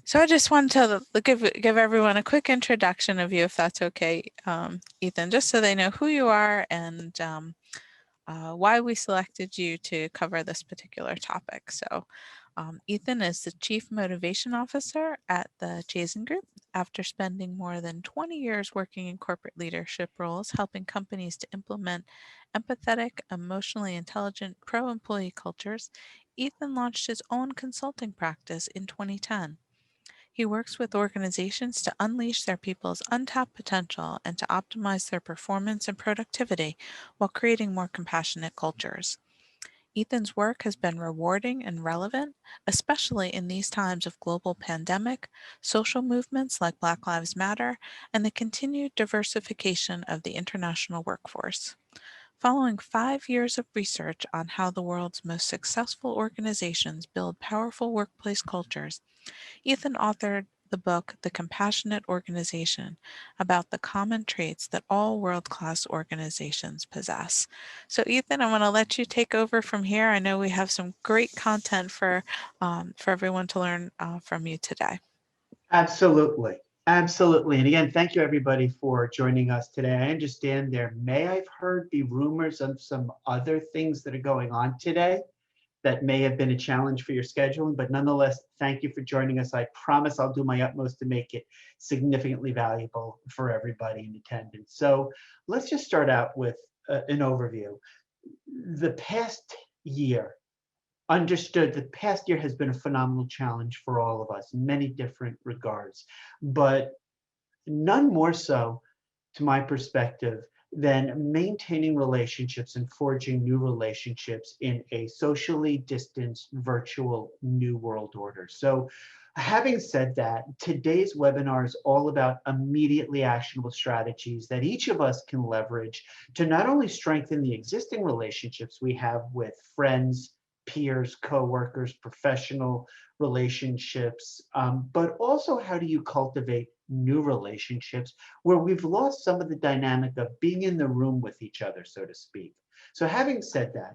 So I just wanted to give everyone a quick introduction of you, if that's okay, Ethan, just so they know who you are and why we selected you to cover this particular topic. So, Ethan is the Chief Motivation Officer at the Chazin Group. After spending more than 20 years working in corporate leadership roles, helping companies to implement empathetic, emotionally intelligent, pro-employee cultures, Ethan launched his own consulting practice in 2010. He works with organizations to unleash their people's untapped potential and to optimize their performance and productivity while creating more compassionate cultures. Ethan's work has been rewarding and relevant, especially in these times of global pandemic, social movements like Black Lives Matter, and the continued diversification of the international workforce. Following 5 years of research on how the world's most successful organizations build powerful workplace cultures, Ethan authored the book The Compassionate Organization about the common traits that all world-class organizations possess. So Ethan, I'm going to let you take over from here. I know we have some great content for everyone to learn from you today. Absolutely. Absolutely. And again, thank you everybody for joining us today. I understand there may have heard be rumors of some other things that are going on today that may have been a challenge for your scheduling, but nonetheless, thank you for joining us. I promise I'll do my utmost to make it significantly valuable for everybody in attendance. So let's just start out with an overview. The past year, understood the past year has been a phenomenal challenge for all of us in many different regards, but none more so, to my perspective, than maintaining relationships and forging new relationships in a socially distanced virtual new world order. So having said that, today's webinar is all about immediately actionable strategies that each of us can leverage to not only strengthen the existing relationships we have with friends, peers, coworkers, professional relationships, but also how do you cultivate new relationships where we've lost some of the dynamic of being in the room with each other, so to speak. So having said that,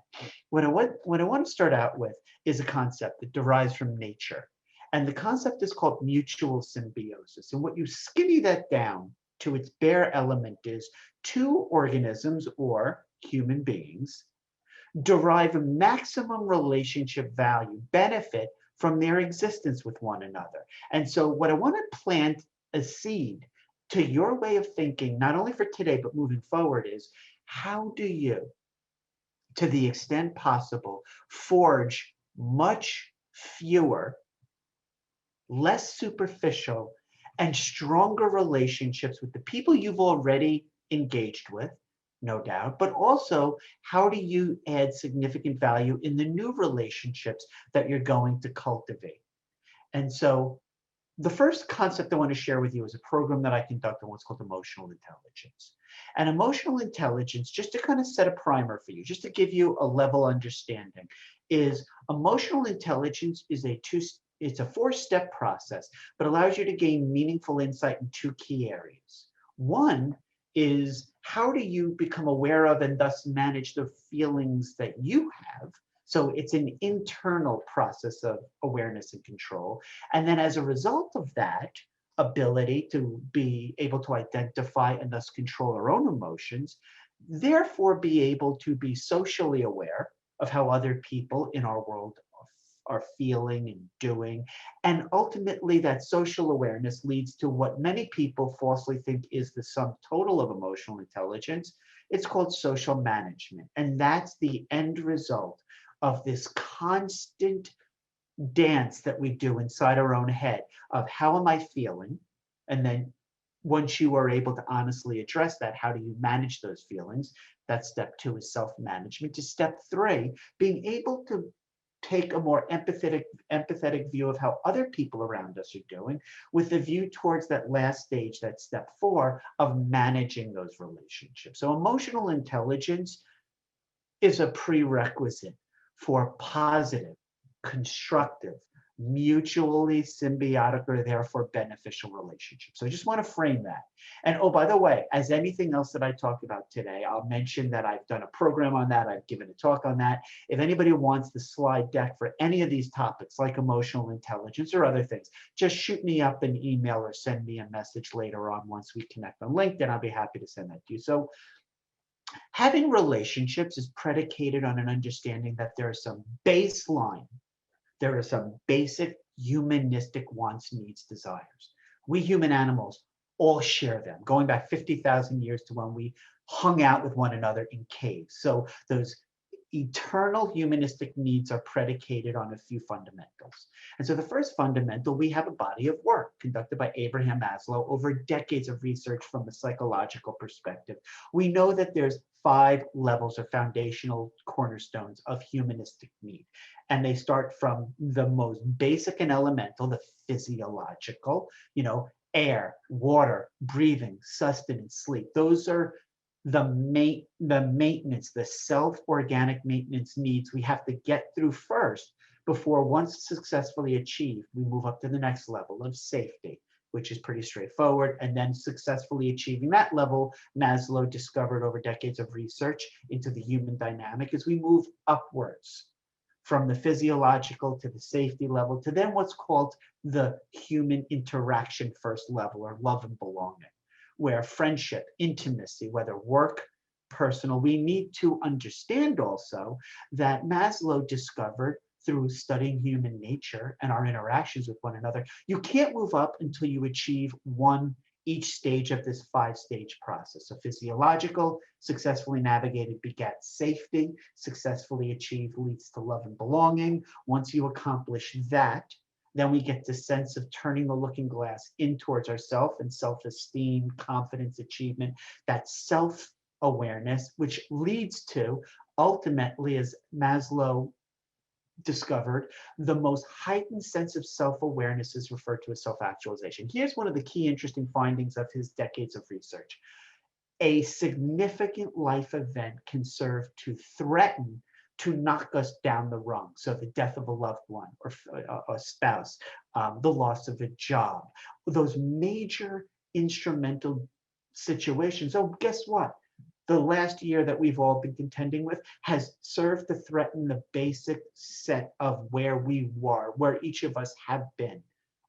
what I want to start out with is a concept that derives from nature. And the concept is called mutual symbiosis. And what you skinny that down to its bare element is two organisms or human beings derive maximum relationship value, benefit from their existence with one another. And so what I want to plant a seed to your way of thinking, not only for today, but moving forward is how do you, to the extent possible, forge much fewer, less superficial, and stronger relationships with the people you've already engaged with, no doubt, but also how do you add significant value in the new relationships that you're going to cultivate? And so the first concept I want to share with you is a program that I conduct on what's called emotional intelligence. And emotional intelligence, just to kind of set a primer for you, just to give you a level understanding, is emotional intelligence is it's a four-step process, but allows you to gain meaningful insight in two key areas. One is how do you become aware of and thus manage the feelings that you have? So it's an internal process of awareness and control. And then as a result of that ability to be able to identify and thus control our own emotions, therefore be able to be socially aware of how other people in our world are feeling and doing. And ultimately that social awareness leads to what many people falsely think is the sum total of emotional intelligence. It's called social management. And that's the end result of this constant dance that we do inside our own head of how am I feeling? And then once you are able to honestly address that, how do you manage those feelings? That's step two is self-management. To step three, being able to take a more empathetic view of how other people around us are doing with a view towards that last stage, that step four of managing those relationships. So emotional intelligence is a prerequisite for positive, constructive, mutually symbiotic or therefore beneficial relationships. So I just want to frame that. And oh, by the way, as anything else that I talk about today, I'll mention that I've done a program on that. I've given a talk on that. If anybody wants the slide deck for any of these topics, like emotional intelligence or other things, just shoot me up an email or send me a message later on once we connect on LinkedIn. I'll be happy to send that to you. So having relationships is predicated on an understanding that there are some baseline, there are some basic humanistic wants, needs, desires. We human animals all share them, going back 50,000 years to when we hung out with one another in caves. So those eternal humanistic needs are predicated on a few fundamentals. And so the first fundamental, we have a body of work conducted by Abraham Maslow over decades of research from a psychological perspective. We know that there's 5 levels or foundational cornerstones of humanistic need. And they start from the most basic and elemental, the physiological, air, water, breathing, sustenance, sleep. Those are the maintenance, the self-organic maintenance needs we have to get through first before, once successfully achieved, we move up to the next level of safety, which is pretty straightforward. And then successfully achieving that level, Maslow discovered over decades of research into the human dynamic as we move upwards from the physiological to the safety level to then what's called the human interaction first level, or love and belonging, where friendship, intimacy, whether work, personal, we need to understand also that Maslow discovered through studying human nature and our interactions with one another, you can't move up until you achieve each stage of this 5-stage process. So physiological, successfully navigated begets safety, successfully achieved leads to love and belonging. Once you accomplish that, then we get the sense of turning the looking glass in towards ourself and self-esteem, confidence, achievement, that self-awareness, which leads to, ultimately, as Maslow discovered, the most heightened sense of self-awareness is referred to as self-actualization. Here's one of the key interesting findings of his decades of research. A significant life event can serve to threaten to knock us down the rung. So the death of a loved one or a spouse, the loss of a job, those major instrumental situations. Oh, guess what? The last year that we've all been contending with has served to threaten the basic set of where we were, where each of us have been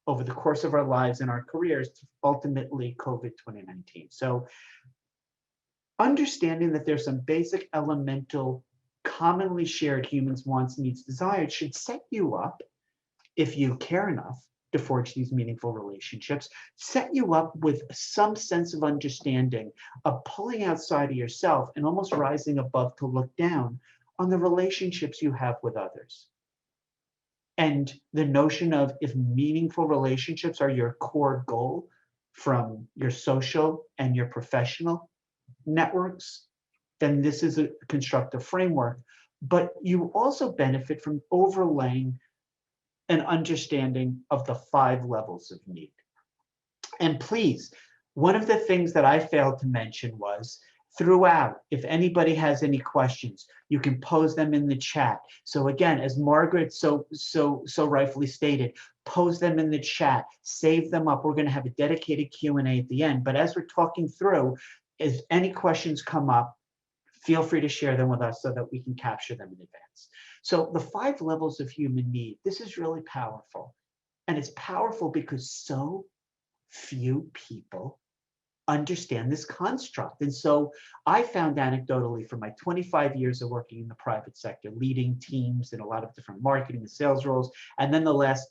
over the course of our lives and our careers, to ultimately COVID 2019. So understanding that there's some basic elemental commonly shared humans wants, needs, desires should set you up, if you care enough to forge these meaningful relationships, set you up with some sense of understanding of pulling outside of yourself and almost rising above to look down on the relationships you have with others. And the notion of, if meaningful relationships are your core goal from your social and your professional networks, then this is a constructive framework. But you also benefit from overlaying an understanding of the 5 levels of need. And please, one of the things that I failed to mention was, throughout, if anybody has any questions, you can pose them in the chat. So again, as Margaret so rightfully stated, pose them in the chat, save them up. We're going to have a dedicated Q&A at the end. But as we're talking through, if any questions come up, feel free to share them with us so that we can capture them in advance. So the 5 levels of human need, this is really powerful. And it's powerful because so few people understand this construct. And so I found anecdotally, from my 25 years of working in the private sector, leading teams in a lot of different marketing and sales roles, and then the last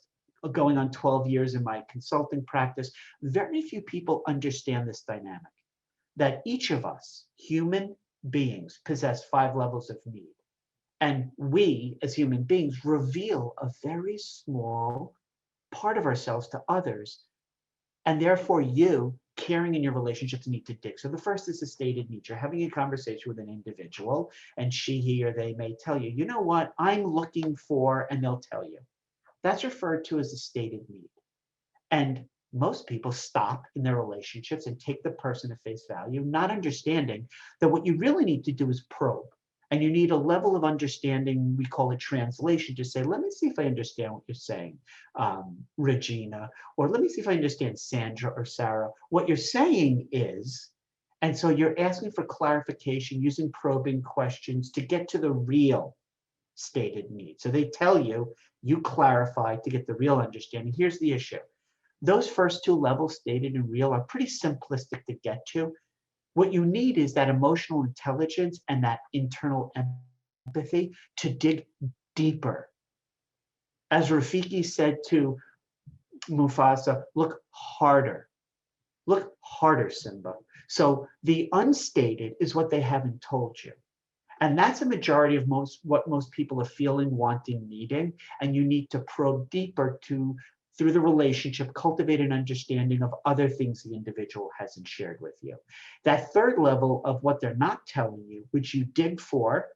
going on 12 years in my consulting practice, very few people understand this dynamic, that each of us, human beings, possess 5 levels of need. And we, as human beings, reveal a very small part of ourselves to others. And therefore, you, caring in your relationships, need to dig. So the first is the stated need. You're having a conversation with an individual, and she, he, or they may tell you, you know what, I'm looking for, and they'll tell you. That's referred to as a stated need. And most people stop in their relationships and take the person at face value, not understanding that what you really need to do is probe. And you need a level of understanding, we call it translation, to say, let me see if I understand what you're saying, Regina, or let me see if I understand Sandra or Sarah. What you're saying is, and so you're asking for clarification using probing questions to get to the real stated need. So they tell you, you clarify to get the real understanding. Here's the issue. Those first two levels, stated and real, are pretty simplistic to get to. What you need is that emotional intelligence and that internal empathy to dig deeper. As Rafiki said to Mufasa, look harder. Look harder, Simba. So the unstated is what they haven't told you. And that's a majority of what most people are feeling, wanting, needing. And you need to probe deeper to, through the relationship, cultivate an understanding of other things the individual hasn't shared with you. That third level of what they're not telling you, which you dig for,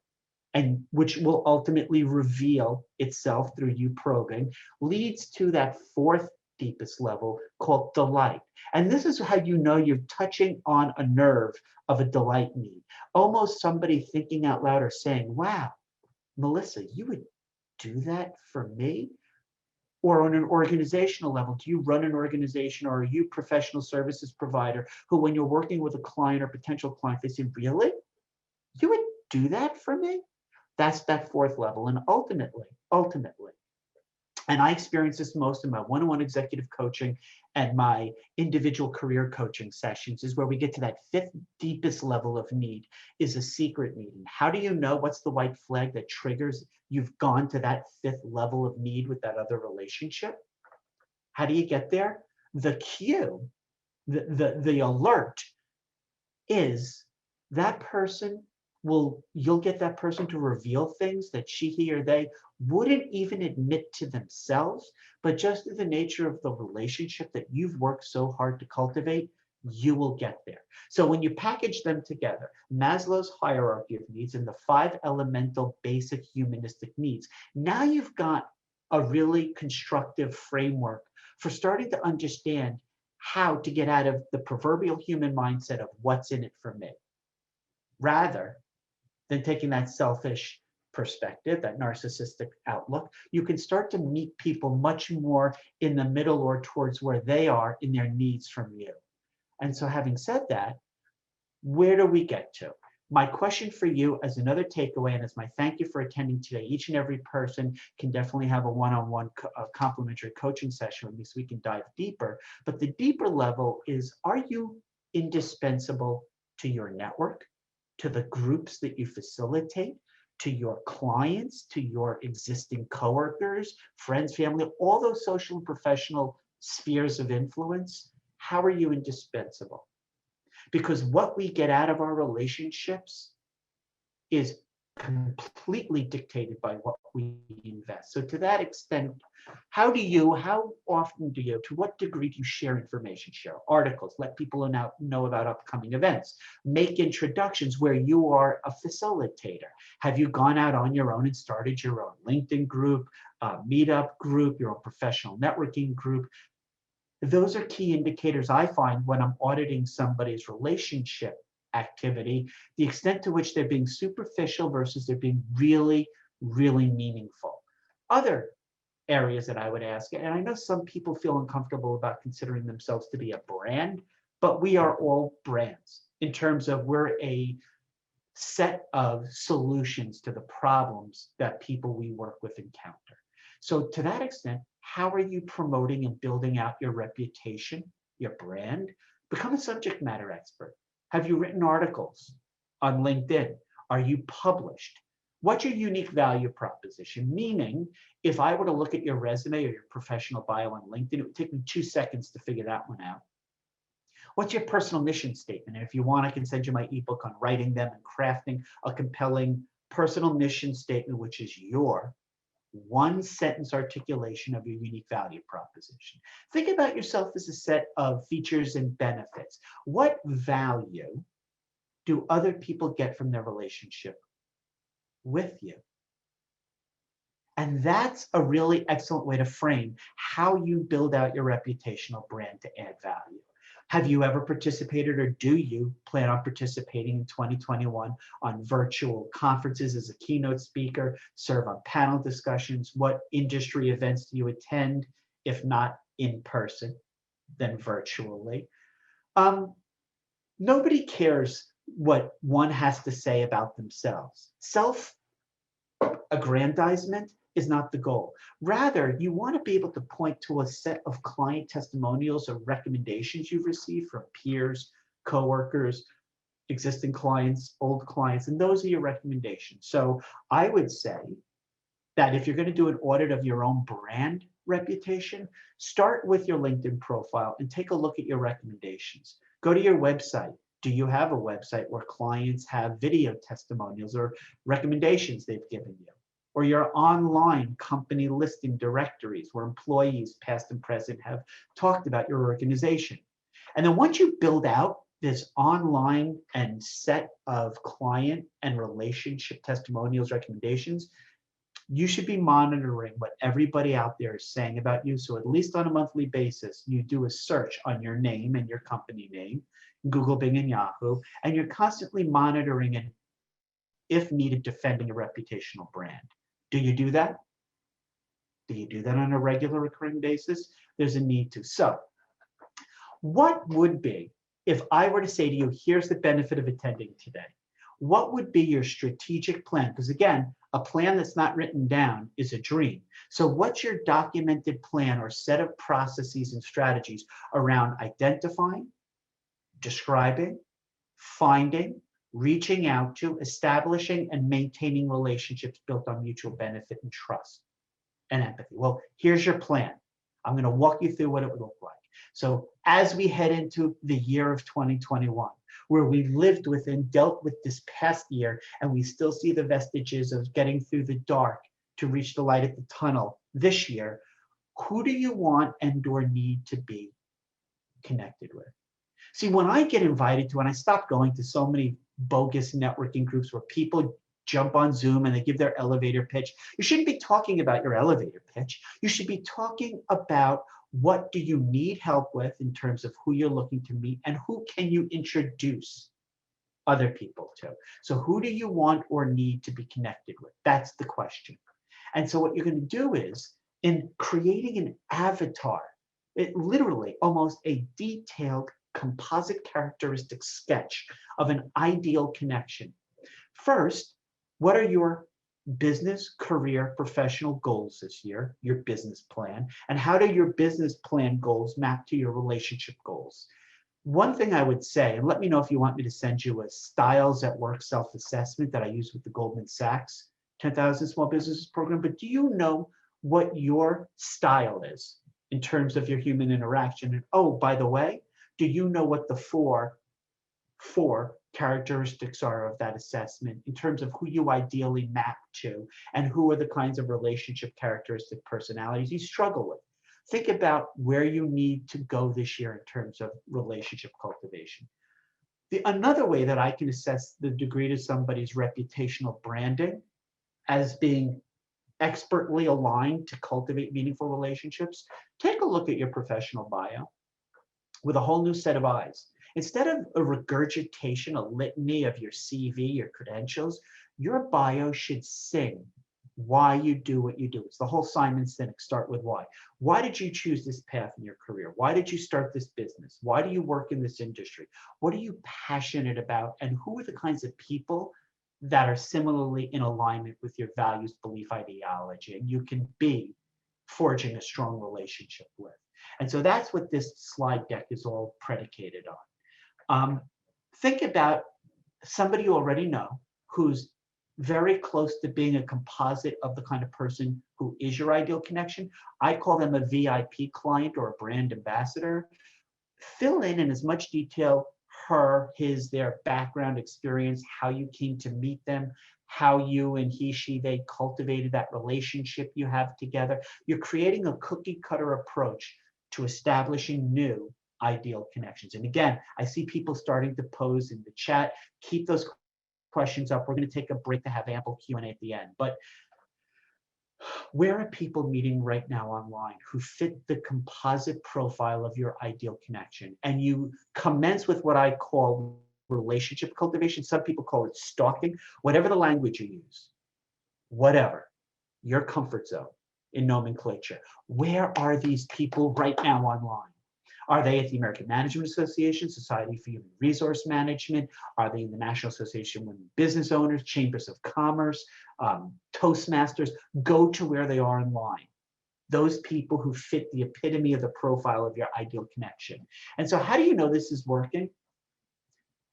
and which will ultimately reveal itself through you probing, leads to that fourth deepest level called delight. And this is how you know you're touching on a nerve of a delight need. Almost somebody thinking out loud or saying, wow, Melissa, you would do that for me? Or on an organizational level, do you run an organization, or are you a professional services provider who, when you're working with a client or potential client, they say, really? You would do that for me? That's that fourth level. And ultimately, and I experience this most in my one-on-one executive coaching and my individual career coaching sessions, is where we get to that fifth deepest level of need, is a secret need. And how do you know what's the white flag that triggers you've gone to that fifth level of need with that other relationship? How do you get there? The cue, the alert is that person you'll get that person to reveal things that she, he, or they wouldn't even admit to themselves, but just in the nature of the relationship that you've worked so hard to cultivate, you will get there. So when you package them together, Maslow's hierarchy of needs and the 5 elemental basic humanistic needs, now you've got a really constructive framework for starting to understand how to get out of the proverbial human mindset of what's in it for me, rather than taking that selfish perspective, that narcissistic outlook. You can start to meet people much more in the middle or towards where they are in their needs from you. And so, having said that, where do we get to? My question for you as another takeaway, and as my thank you for attending today, each and every person can definitely have a one-on-one complimentary coaching session with me so we can dive deeper. But the deeper level is, are you indispensable to your network, to the groups that you facilitate, to your clients, to your existing coworkers, friends, family, all those social and professional spheres of influence? How are you indispensable? Because what we get out of our relationships is completely dictated by what we invest. So to that extent, how often do you, to what degree do you share information, share articles, let people know about upcoming events, make introductions where you are a facilitator? Have you gone out on your own and started your own LinkedIn group, meetup group, your own professional networking group? Those are key indicators I find when I'm auditing somebody's relationship activity, the extent to which they're being superficial versus they're being really, really meaningful. Other areas that I would ask, and I know some people feel uncomfortable about considering themselves to be a brand, but we are all brands in terms of we're a set of solutions to the problems that people we work with encounter. So to that extent, how are you promoting and building out your reputation, your brand? Become a subject matter expert. Have you written articles on LinkedIn? Are you published? What's your unique value proposition? Meaning, if I were to look at your resume or your professional bio on LinkedIn, it would take me 2 seconds to figure that one out. What's your personal mission statement? And if you want, I can send you my ebook on writing them and crafting a compelling personal mission statement, which is your 1-sentence articulation of your unique value proposition. Think about yourself as a set of features and benefits. What value do other people get from their relationship with you? And that's a really excellent way to frame how you build out your reputational brand to add value. Have you ever participated, or do you plan on participating in 2021 on virtual conferences as a keynote speaker, serve on panel discussions? What industry events do you attend, if not in person, then virtually? Nobody cares what one has to say about themselves. Self-aggrandizement is not the goal. Rather, you want to be able to point to a set of client testimonials or recommendations you've received from peers, coworkers, existing clients, old clients, and those are your recommendations. So I would say that if you're going to do an audit of your own brand reputation, start with your LinkedIn profile and take a look at your recommendations. Go to your website. Do you have a website where clients have video testimonials or recommendations they've given you? Or your online company listing directories where employees, past and present, have talked about your organization. And then once you build out this online and set of client and relationship testimonials, recommendations, you should be monitoring what everybody out there is saying about you. So at least on a monthly basis, you do a search on your name and your company name, Google, Bing, and Yahoo, and you're constantly monitoring and, if needed, defending a reputational brand. Do you do that? Do you do that on a regular, recurring basis? There's a need to. So what would be, if I were to say to you, here's the benefit of attending today, what would be your strategic plan? Because again, a plan that's not written down is a dream. So what's your documented plan or set of processes and strategies around identifying, describing, finding, reaching out to, establishing, and maintaining relationships built on mutual benefit and trust and empathy? Well, here's your plan. I'm going to walk you through what it would look like. So as we head into the year of 2021, where we lived with and dealt with this past year, and we still see the vestiges of getting through the dark to reach the light at the tunnel this year, who do you want and or need to be connected with? See, when I get invited to, and I stopped going to so many bogus networking groups where people jump on Zoom and they give their elevator pitch, you shouldn't be talking about your elevator pitch. You should be talking about what do you need help with in terms of who you're looking to meet and who can you introduce other people to. So who do you want or need to be connected with? That's the question. And so what you're going to do is, in creating an avatar, it literally almost a detailed composite characteristic sketch of an ideal connection. First, what are your business, career, professional goals this year, your business plan, and how do your business plan goals map to your relationship goals? One thing I would say, and let me know if you want me to send you a Styles at Work self-assessment that I use with the Goldman Sachs 10,000 Small Businesses program, but do you know what your style is in terms of your human interaction? And oh, by the way, do you know what the four characteristics are of that assessment in terms of who you ideally map to and who are the kinds of relationship characteristic personalities you struggle with? Think about where you need to go this year in terms of relationship cultivation. Another way that I can assess the degree to somebody's reputational branding as being expertly aligned to cultivate meaningful relationships, take a look at your professional bio with a whole new set of eyes. Instead of a regurgitation, a litany of your CV, your credentials, your bio should sing why you do what you do. It's the whole Simon Sinek, start with why. Why did you choose this path in your career? Why did you start this business? Why do you work in this industry? What are you passionate about? And who are the kinds of people that are similarly in alignment with your values, belief, ideology, and you can be forging a strong relationship with? And so that's what this slide deck is all predicated on. Think about somebody you already know who's very close to being a composite of the kind of person who is your ideal connection. I call them a VIP client or a brand ambassador. Fill in as much detail her, his, their background, experience, how you came to meet them, how you and he, she, they cultivated that relationship you have together. You're creating a cookie cutter approach to establishing new ideal connections. And again, I see people starting to pose in the chat. Keep those questions up. We're going to take a break to have ample Q&A at the end. But Where are people meeting right now online who fit the composite profile of your ideal connection? And you commence with what I call relationship cultivation. Some people call it stalking, whatever the language you use, whatever your comfort zone in nomenclature. Where are these people right now online? Are they at the American Management Association, Society for Human Resource Management? Are they in the National Association of Women Business Owners, Chambers of Commerce, Toastmasters? Go to where they are online. Those people who fit the epitome of the profile of your ideal connection. And so how do you know this is working?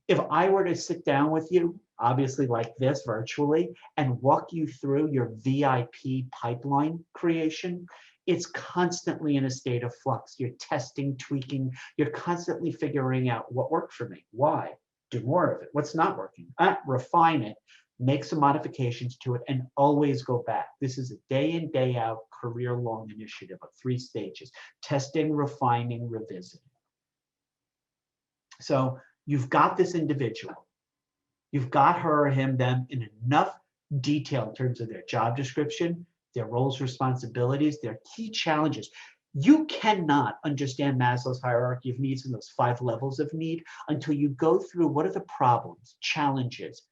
If I were to sit down with you, obviously like this virtually, and walk you through your VIP pipeline creation, it's constantly in a state of flux. You're testing, tweaking, you're constantly figuring out what worked for me, why, do more of it, what's not working, refine it, make some modifications to it, and always go back. This is a day in, day out, career-long initiative of 3 stages: testing, refining, revisiting. So you've got this individual. You've got her or him, them in enough detail in terms of their job description, their roles, responsibilities, their key challenges. You cannot understand Maslow's hierarchy of needs and those 5 levels of need until you go through what are the problems, challenges,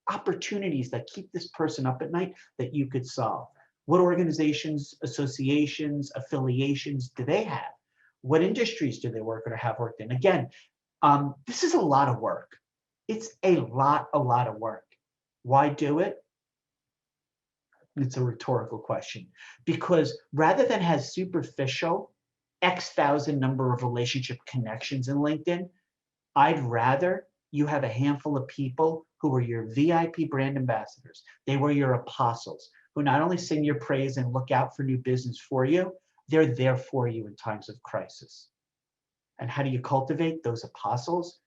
opportunities that keep this person up at night that you could solve. What organizations, associations, affiliations do they have? What industries do they work or have worked in? Again, this is a lot of work. It's a lot of work. Why do it? It's a rhetorical question. Because rather than have superficial X thousand number of relationship connections in LinkedIn, I'd rather you have a handful of people who are your VIP brand ambassadors. They were your apostles who not only sing your praise and look out for new business for you, they're there for you in times of crisis. And how do you cultivate those apostles?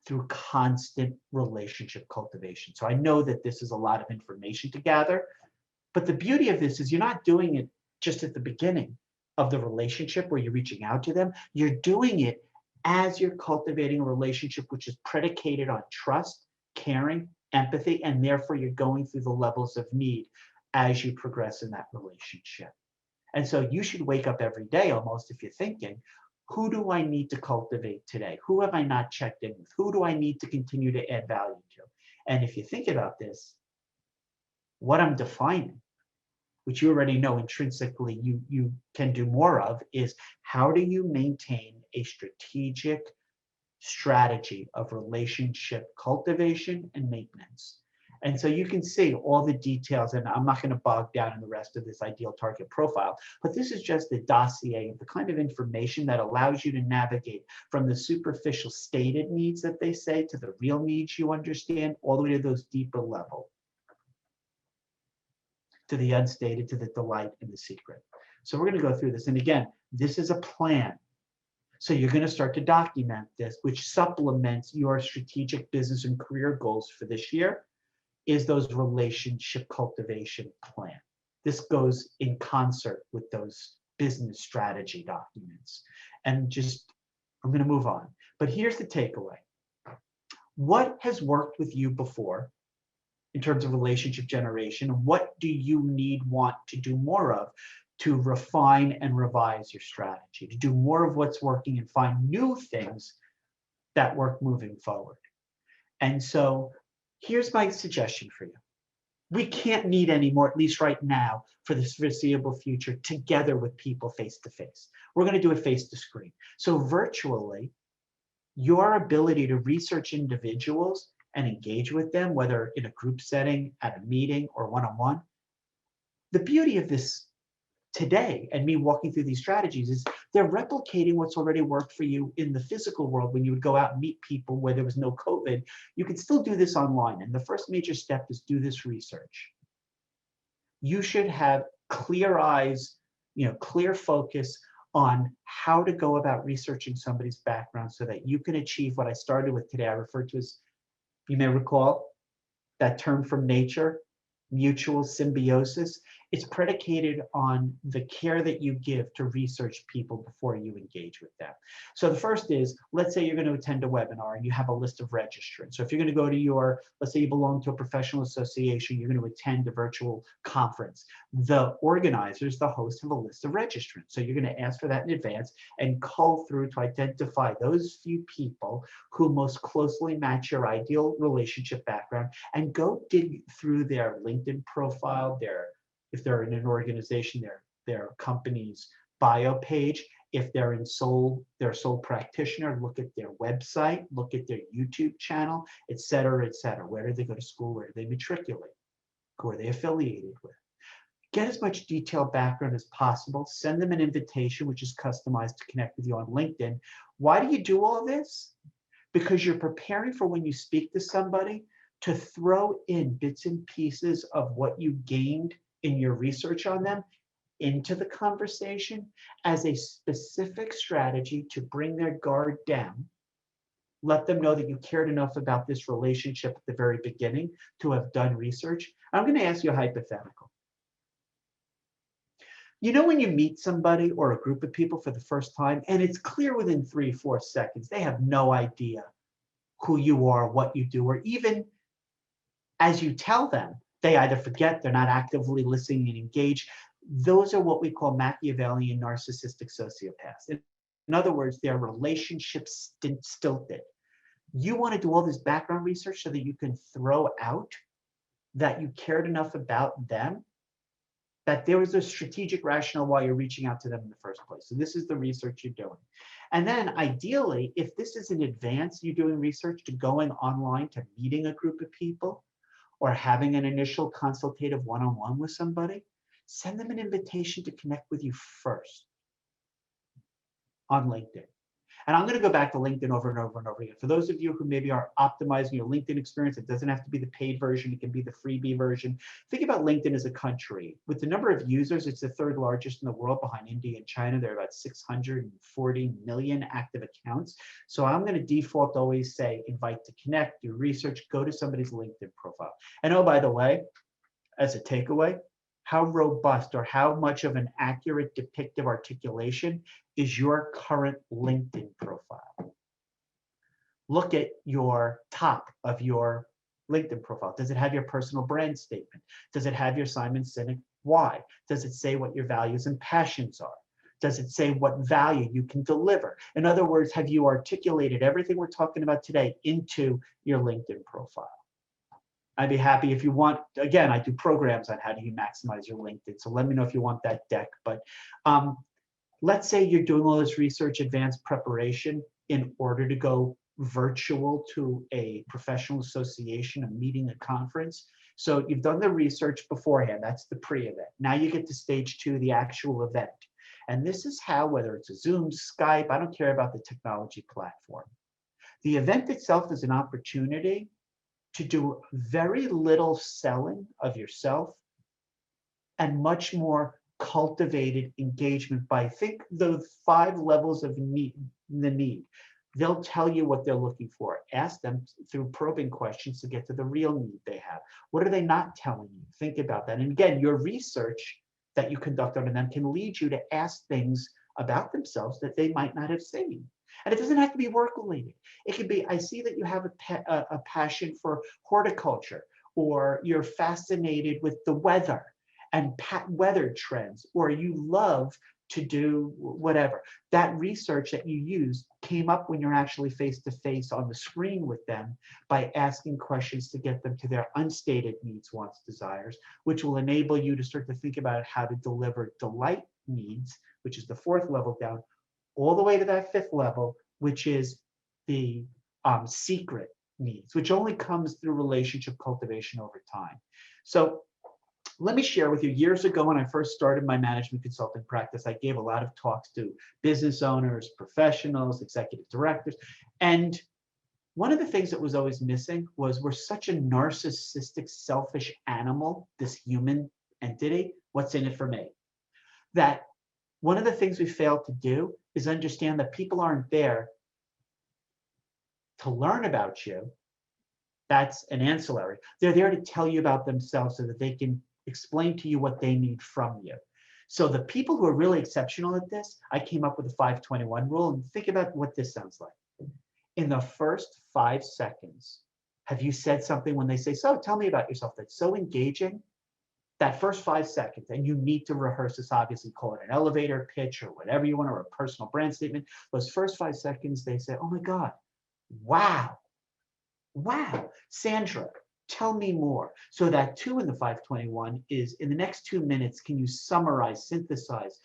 Through constant relationship cultivation. So I know that this is a lot of information to gather, but the beauty of this is you're not doing it just at the beginning of the relationship where you're reaching out to them. You're doing it as you're cultivating a relationship which is predicated on trust, caring, empathy, and therefore you're going through the levels of need as you progress in that relationship. And so you should wake up every day almost if you're thinking, who do I need to cultivate today? Who have I not checked in with? Who do I need to continue to add value to? And if you think about this, what I'm defining, which you already know intrinsically you can do more of, is how do you maintain a strategic strategy of relationship cultivation and maintenance? And so you can see all the details, and I'm not going to bog down in the rest of this ideal target profile, but this is just the dossier of the kind of information that allows you to navigate from the superficial stated needs that they say to the real needs you understand, all the way to those deeper level, to the unstated, to the delight and the secret. So we're going to go through this. And again, this is a plan. So you're going to start to document this, which supplements your strategic business and career goals for this year, is those relationship cultivation plan. This goes in concert with those business strategy documents. And just, I'm going to move on. But here's the takeaway. What has worked with you before in terms of relationship generation? What do you want to do more of to refine and revise your strategy, to do more of what's working and find new things that work moving forward? And so here's my suggestion for you. We can't meet anymore, at least right now, for the foreseeable future, together with people face to face. We're going to do it face to screen. So virtually, your ability to research individuals and engage with them, whether in a group setting, at a meeting, or one-on-one, the beauty of this today and me walking through these strategies is they're replicating what's already worked for you in the physical world. When you would go out and meet people where there was no COVID, you could still do this online. And the first major step is do this research. You should have clear eyes, clear focus on how to go about researching somebody's background so that you can achieve what I started with today. I referred to as, you may recall, that term from nature, mutual symbiosis. It's predicated on the care that you give to research people before you engage with them. So the first is, let's say you're going to attend a webinar and you have a list of registrants. So if you're going to go to your, let's say you belong to a professional association, you're going to attend a virtual conference. The organizers, the hosts, have a list of registrants. So you're going to ask for that in advance and cull through to identify those few people who most closely match your ideal relationship background, and go dig through their LinkedIn profile, if they're in an organization, their company's bio page. If they're their sole practitioner, look at their website, look at their YouTube channel, et cetera, et cetera. Where did they go to school? Where did they matriculate? Who are they affiliated with? Get as much detailed background as possible. Send them an invitation, which is customized to connect with you on LinkedIn. Why do you do all this? Because you're preparing for when you speak to somebody to throw in bits and pieces of what you gained in your research on them into the conversation as a specific strategy to bring their guard down. Let them know that you cared enough about this relationship at the very beginning to have done research. I'm going to ask you a hypothetical. You know, when you meet somebody or a group of people for the first time, and it's clear within 3-4 seconds, they have no idea who you are, what you do, or even as you tell them, they either forget, they're not actively listening and engaged. Those are what we call Machiavellian narcissistic sociopaths. In other words, their relationships stilted. You want to do all this background research so that you can throw out that you cared enough about them, that there was a strategic rationale why you're reaching out to them in the first place. So this is the research you're doing. And then ideally, if this is in advance, you're doing research to going online to meeting a group of people or having an initial consultative one-on-one with somebody, send them an invitation to connect with you first on LinkedIn. And I'm going to go back to LinkedIn over and over and over again. For those of you who maybe are optimizing your LinkedIn experience, it doesn't have to be the paid version. It can be the freebie version. Think about LinkedIn as a country. With the number of users, it's the third largest in the world behind India and China. There are about 640 million active accounts. So I'm going to default always say, invite to connect, do research, go to somebody's LinkedIn profile. And oh, by the way, as a takeaway, how robust or how much of an accurate depictive articulation is your current LinkedIn profile? Look at your top of your LinkedIn profile. Does it have your personal brand statement? Does it have your Simon Sinek why? Does it say what your values and passions are? Does it say what value you can deliver? In other words, have you articulated everything we're talking about today into your LinkedIn profile? I'd be happy if you want, again, I do programs on how do you maximize your LinkedIn. So let me know if you want that deck. But let's say you're doing all this research, advanced preparation in order to go virtual to a professional association, a meeting, a conference. So you've done the research beforehand. That's the pre-event. Now you get to stage 2, the actual event. And this is how, whether it's a Zoom, Skype, I don't care about the technology platform. The event itself is an opportunity to do very little selling of yourself and much more cultivated engagement by, think the 5 levels of need. They'll tell you what they're looking for. Ask them through probing questions to get to the real need they have. What are they not telling you? Think about that. And again, your research that you conduct on them can lead you to ask things about themselves that they might not have seen. And it doesn't have to be work related. It could be, I see that you have a passion for horticulture, or you're fascinated with the weather and weather trends, or you love to do whatever. That research that you use came up when you're actually face to face on the screen with them by asking questions to get them to their unstated needs, wants, desires, which will enable you to start to think about how to deliver delight needs, which is the 4th level down, all the way to that 5th level, which is the secret needs, which only comes through relationship cultivation over time. So let me share with you, years ago when I first started my management consulting practice, I gave a lot of talks to business owners, professionals, executive directors. And one of the things that was always missing was, we're such a narcissistic, selfish animal, this human entity, what's in it for me? That one of the things we failed to do is understand that people aren't there to learn about you. That's an ancillary. They're there to tell you about themselves so that they can explain to you what they need from you. So the people who are really exceptional at this, I came up with a 521 rule, and think about what this sounds like. In the first 5 seconds, have you said something when they say, so tell me about yourself, that's so engaging? That first 5 seconds, and you need to rehearse this, obviously, call it an elevator pitch or whatever you want, or a personal brand statement. Those first 5 seconds, they say, oh my God, wow, wow, Sandra, tell me more. So that 2 in the 521 is, in the next 2 minutes, can you summarize, synthesize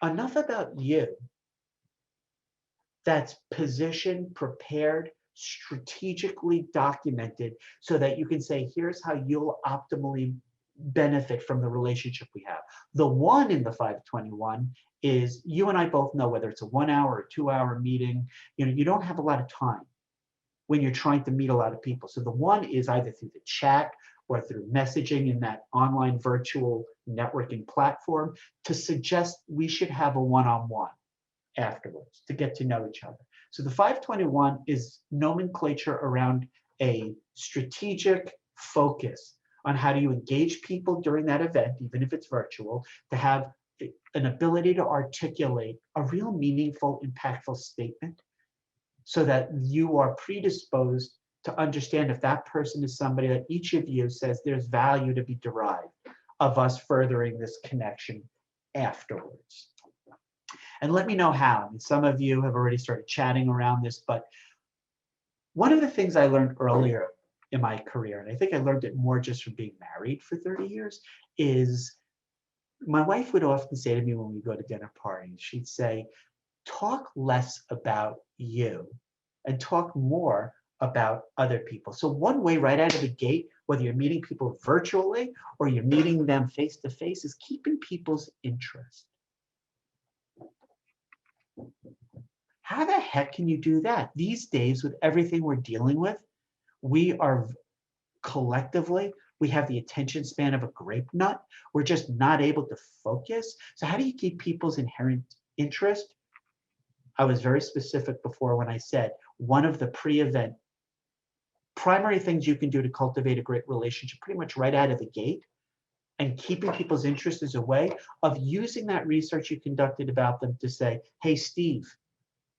enough about you that's positioned, prepared, strategically documented, so that you can say, here's how you'll optimally benefit from the relationship we have. The 1 in the 521 is, you and I both know, whether it's a 1 hour or 2 hour meeting, you don't have a lot of time when you're trying to meet a lot of people. So the 1 is either through the chat or through messaging in that online virtual networking platform to suggest we should have a one-on-one afterwards to get to know each other. So the 521 is nomenclature around a strategic focus on how do you engage people during that event, even if it's virtual, to have an ability to articulate a real meaningful, impactful statement so that you are predisposed to understand if that person is somebody that each of you says there's value to be derived of us furthering this connection afterwards. And let me know how. I mean, some of you have already started chatting around this, but one of the things I learned earlier in my career, and I think I learned it more just from being married for 30 years, is my wife would often say to me when we go to dinner parties, she'd say, talk less about you and talk more about other people. So one way right out of the gate, whether you're meeting people virtually or you're meeting them face to face, is keeping people's interest. How the heck can you do that? These days, with everything we're dealing with, we are collectively, we have the attention span of a grape nut. We're just not able to focus. So how do you keep people's inherent interest? I was very specific before when I said one of the pre-event primary things you can do to cultivate a great relationship pretty much right out of the gate and keeping people's interest is a way of using that research you conducted about them to say, hey, Steve,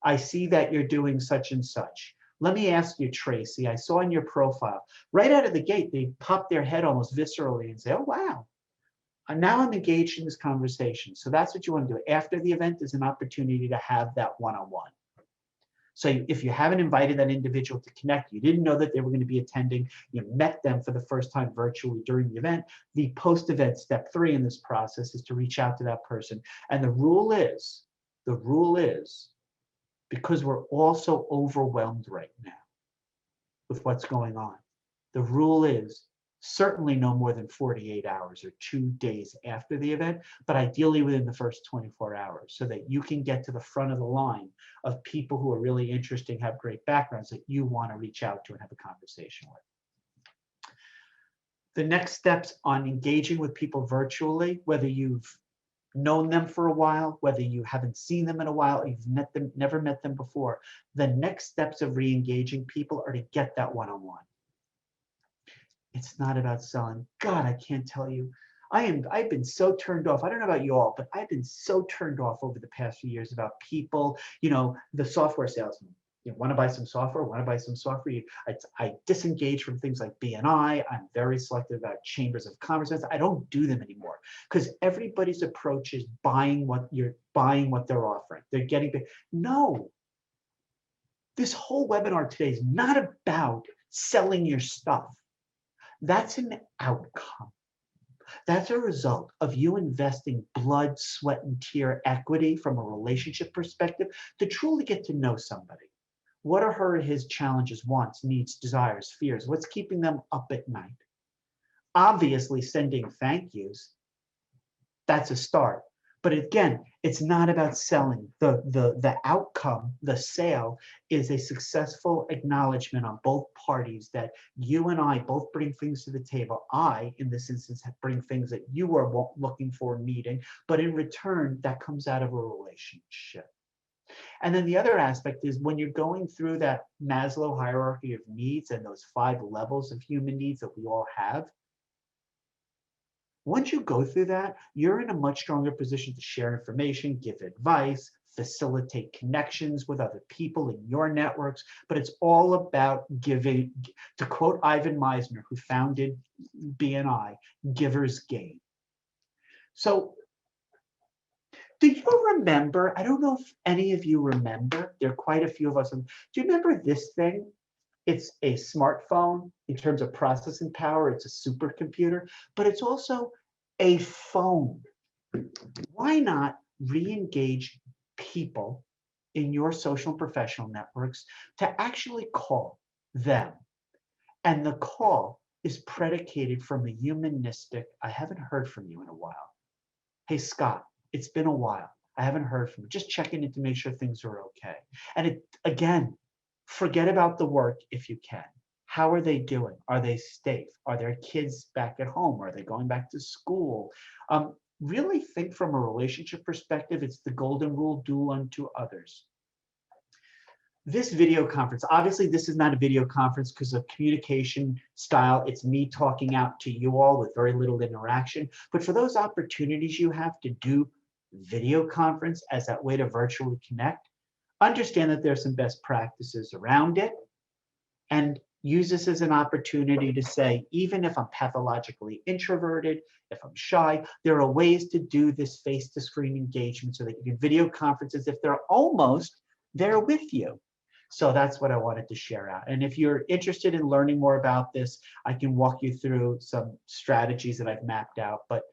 I see that you're doing such and such. Let me ask you, Tracy, I saw in your profile, right out of the gate, they pop their head almost viscerally and say, oh, wow. And now I'm engaged in this conversation. So that's what you want to do. After the event is an opportunity to have that one-on-one. So if you haven't invited that individual to connect, you didn't know that they were going to be attending, you met them for the first time virtually during the event, the post-event step 3 in this process is to reach out to that person. And the rule is, because we're all so overwhelmed right now with what's going on, the rule is certainly no more than 48 hours or 2 days after the event, but ideally within the first 24 hours so that you can get to the front of the line of people who are really interesting, have great backgrounds that you want to reach out to and have a conversation with. The next steps on engaging with people virtually, whether you've known them for a while, whether you haven't seen them in a while, you've met them, never met them before, the next steps of re-engaging people are to get that one-on-one. It's not about selling. God, I can't tell you. I've been so turned off. I don't know about you all, but I've been so turned off over the past few years about people, the software salesman. You want to buy some software, I disengage from things like BNI. I'm very selective about chambers of commerce. I don't do them anymore because everybody's approach is buying what they're offering. They're getting big. No, this whole webinar today is not about selling your stuff. That's an outcome. That's a result of you investing blood, sweat, and tear equity from a relationship perspective to truly get to know somebody. What are her or his challenges, wants, needs, desires, fears? What's keeping them up at night? Obviously, sending thank yous, that's a start. But again, it's not about selling. The outcome, the sale, is a successful acknowledgement on both parties that you and I both bring things to the table. I, in this instance, bring things that you are looking for, needing, but in return, that comes out of a relationship. And then the other aspect is when you're going through that Maslow hierarchy of needs and those 5 levels of human needs that we all have, Once you go through that, you're in a much stronger position to share information, give advice, facilitate connections with other people in your networks. But it's all about giving, to quote Ivan Meisner, who founded BNI, givers gain. So do you remember, I don't know if any of you remember, there are quite a few of us, do you remember this thing? It's a smartphone in terms of processing power, it's a supercomputer, but it's also a phone. Why not re-engage people in your social and professional networks to actually call them? And the call is predicated from a humanistic, I haven't heard from you in a while. Hey, Scott, it's been a while. I haven't heard from you. Just checking in to make sure things are okay. And it, again, forget about the work if you can. How are they doing? Are they safe? Are their kids back at home? Are they going back to school? Really think from a relationship perspective. It's the golden rule, do unto others. This video conference, obviously this is not a video conference because of communication style. It's me talking out to you all with very little interaction. But for those opportunities you have to do video conference as that way to virtually connect, understand that there's some best practices around it and use this as an opportunity to say, even if I'm pathologically introverted, if I'm shy, there are ways to do this face-to-screen engagement so that you can video conferences if they're almost there with you. So that's what I wanted to share out. And if you're interested in learning more about this, I can walk you through some strategies that I've mapped out. But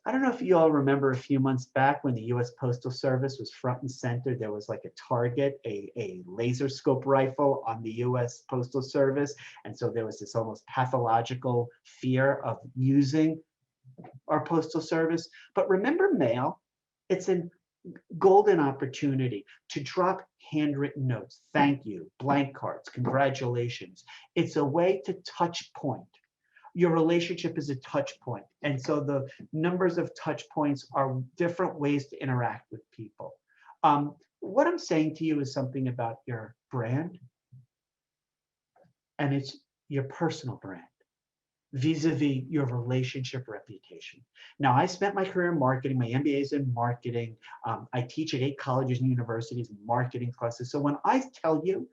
I don't know if you all remember a few months back when the US Postal Service was front and center, there was like a target, a laser scope rifle on the US Postal Service. And so there was this almost pathological fear of using our Postal Service. But remember mail? It's an golden opportunity to drop handwritten notes. Thank you, blank cards, congratulations. It's a way to touch point. Your relationship is a touch point. And so the numbers of touch points are different ways to interact with people. What I'm saying to you is something about your brand, and it's your personal brand vis-a-vis your relationship reputation. Now, I spent my career in marketing. My MBA is in marketing. I teach at 8 colleges and universities in marketing classes. So when I tell you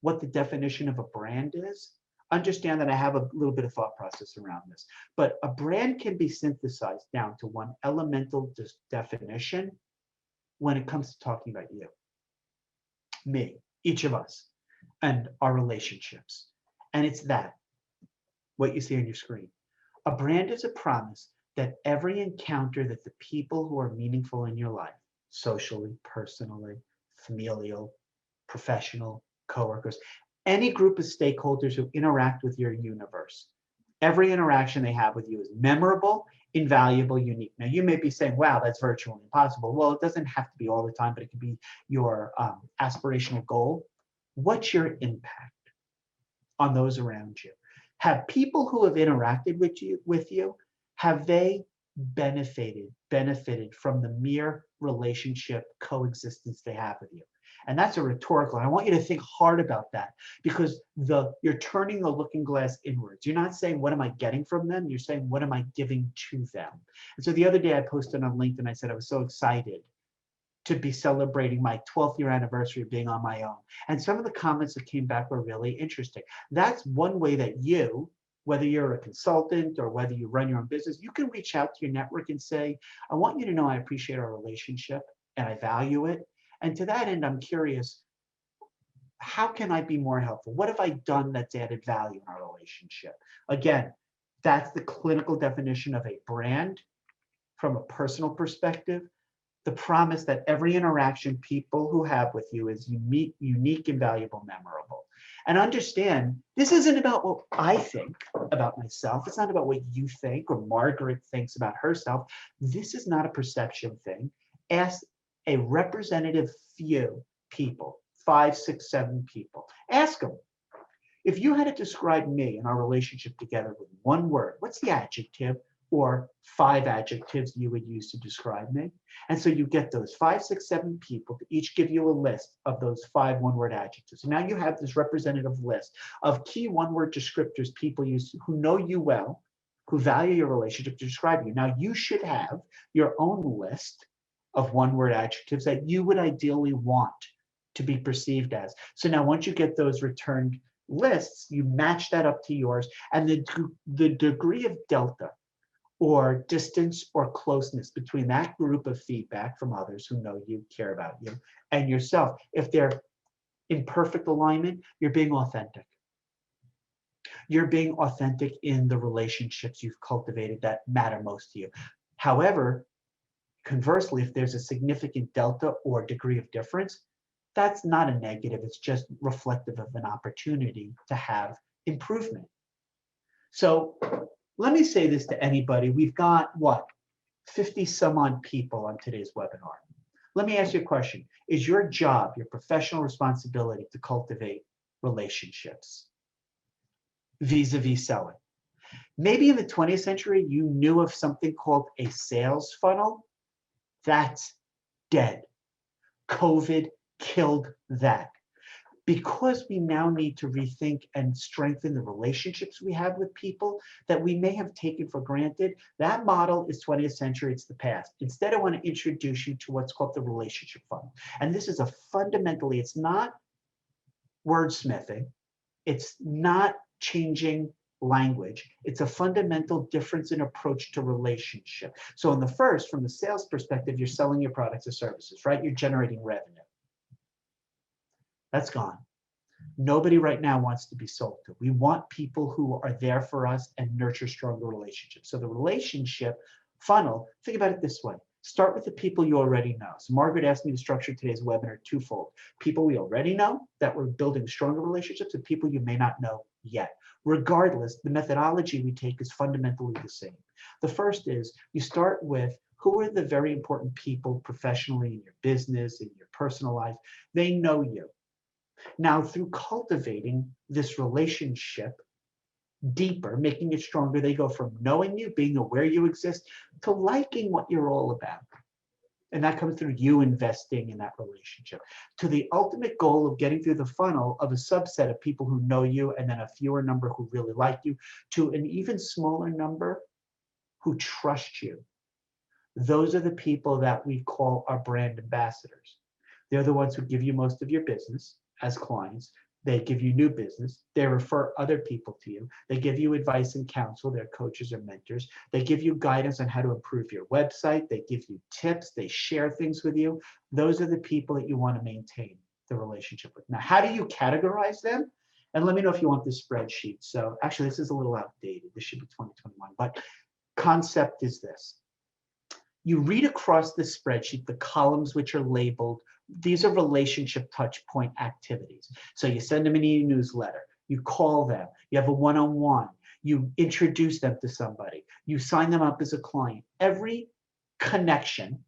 what the definition of a brand is, understand that I have a little bit of thought process around this. But a brand can be synthesized down to one elemental definition when it comes to talking about you, me, each of us, and our relationships. And it's that. What you see on your screen. A brand is a promise that every encounter that the people who are meaningful in your life, socially, personally, familial, professional, coworkers, any group of stakeholders who interact with your universe, every interaction they have with you is memorable, invaluable, unique. Now, you may be saying, wow, that's virtually impossible. Well, it doesn't have to be all the time, but it can be your aspirational goal. What's your impact on those around you? Have people who have interacted with you, have they benefited from the mere relationship coexistence they have with you? And that's a rhetorical. I want you to think hard about that because you're turning the looking glass inwards. You're not saying, what am I getting from them? You're saying, what am I giving to them? And so the other day I posted on LinkedIn, I said I was so excited to be celebrating my 12th year anniversary of being on my own. And some of the comments that came back were really interesting. That's one way that you, whether you're a consultant or whether you run your own business, you can reach out to your network and say, I want you to know I appreciate our relationship and I value it. And to that end, I'm curious, how can I be more helpful? What have I done that's added value in our relationship? Again, that's the clinical definition of a brand from a personal perspective. The promise that every interaction people who have with you is unique, invaluable, memorable. And understand, this isn't about what I think about myself. It's not about what you think or Margaret thinks about herself. This is not a perception thing. Ask a representative few people, 5, 6, 7 people. Ask them, if you had to describe me and our relationship together with one word, what's the adjective? or 5 adjectives you would use to describe me. And so you get those 5, 6, 7 people to each give you a list of those 5 one-word adjectives. And now you have this representative list of key one-word descriptors people use who know you well, who value your relationship to describe you. Now you should have your own list of one-word adjectives that you would ideally want to be perceived as. So now once you get those returned lists, you match that up to yours, and the degree of delta or distance or closeness between that group of feedback from others who know you, care about you, and yourself. If they're in perfect alignment, you're being authentic. You're being authentic in the relationships you've cultivated that matter most to you. However, conversely, if there's a significant delta or degree of difference, that's not a negative. It's just reflective of an opportunity to have improvement. So let me say this to anybody. We've got what, 50 some odd people on today's webinar. Let me ask you a question. Is your job, your professional responsibility to cultivate relationships vis-a-vis selling? Maybe in the 20th century, you knew of something called a sales funnel. That's dead. COVID killed that. Because we now need to rethink and strengthen the relationships we have with people that we may have taken for granted, that model is 20th century, it's the past. Instead, I want to introduce you to what's called the relationship funnel. And this is a fundamentally, it's not wordsmithing, it's not changing language, it's a fundamental difference in approach to relationship. So in the first, from the sales perspective, you're selling your products or services, right? You're generating revenue. That's gone. Nobody right now wants to be sold to. We want people who are there for us and nurture stronger relationships. So the relationship funnel, think about it this way. Start with the people you already know. So Margaret asked me to structure today's webinar twofold. People we already know that we're building stronger relationships, and people you may not know yet. Regardless, the methodology we take is fundamentally the same. The first is you start with who are the very important people professionally in your business, in your personal life. They know you. Now, through cultivating this relationship deeper, making it stronger, they go from knowing you, being aware you exist, to liking what you're all about. And that comes through you investing in that relationship, to the ultimate goal of getting through the funnel of a subset of people who know you, and then a fewer number who really like you, to an even smaller number who trust you. Those are the people that we call our brand ambassadors. They're the ones who give you most of your business as clients. They give you new business. They refer other people to you. They give you advice and counsel. They're coaches or mentors. They give you guidance on how to improve your website. They give you tips. They share things with you. Those are the people that you want to maintain the relationship with. Now, how do you categorize them? And let me know if you want this spreadsheet. So actually, this is a little outdated. This should be 2021. But concept is this. You read across this spreadsheet, the columns which are labeled, these are relationship touch point activities. So you send them an e-newsletter, you call them, you have a one-on-one, you introduce them to somebody, you sign them up as a client. Every connection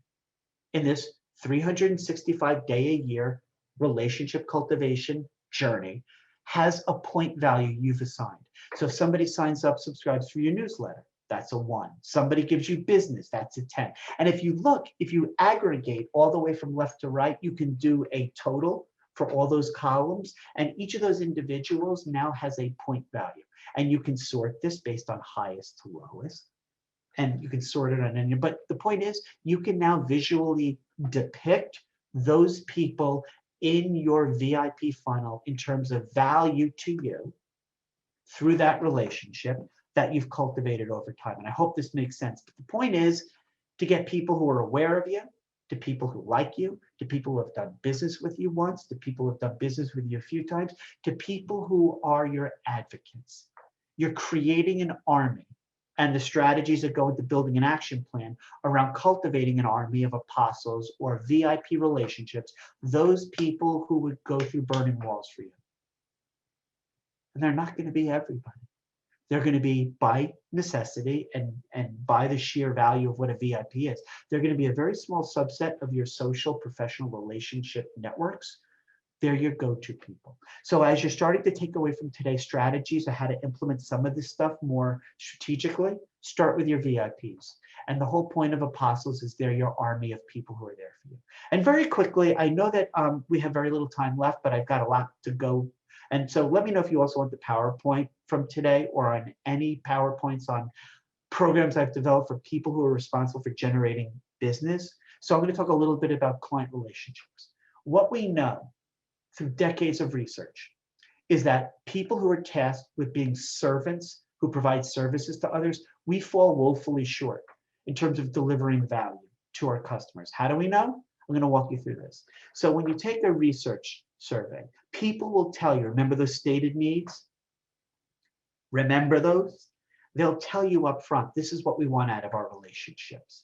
in this 365-day-a-year relationship cultivation journey has a point value you've assigned. So if somebody signs up, subscribes for your newsletter, that's a 1. Somebody gives you business, that's a 10. And if you look, if you aggregate all the way from left to right, you can do a total for all those columns. And each of those individuals now has a point value. And you can sort this based on highest to lowest. And you can sort it on any, but the point is, you can now visually depict those people in your VIP funnel in terms of value to you through that relationship that you've cultivated over time. And I hope this makes sense. But the point is to get people who are aware of you, to people who like you, to people who have done business with you once, to people who have done business with you a few times, to people who are your advocates. You're creating an army, and the strategies that go into building an action plan around cultivating an army of apostles or VIP relationships, those people who would go through burning walls for you. And they're not going to be everybody. They're going to be by necessity and by the sheer value of what a VIP is. They're going to be a very small subset of your social professional relationship networks. They're your go-to people. So as you're starting to take away from today's strategies on how to implement some of this stuff more strategically, Start with your VIPs. And the whole point of apostles is they're your army of people who are there for you. And very quickly, I know that we have very little time left, but I've got a lot to go. And so let me know if you also want the PowerPoint from today or on any PowerPoints on programs I've developed for people who are responsible for generating business. So I'm going to talk a little bit about client relationships. What we know through decades of research is that people who are tasked with being servants who provide services to others, we fall woefully short in terms of delivering value to our customers. How do we know? I'm going to walk you through this. So when you take a research survey, people will tell you, remember those stated needs? Remember those? They'll tell you up front, this is what we want out of our relationships.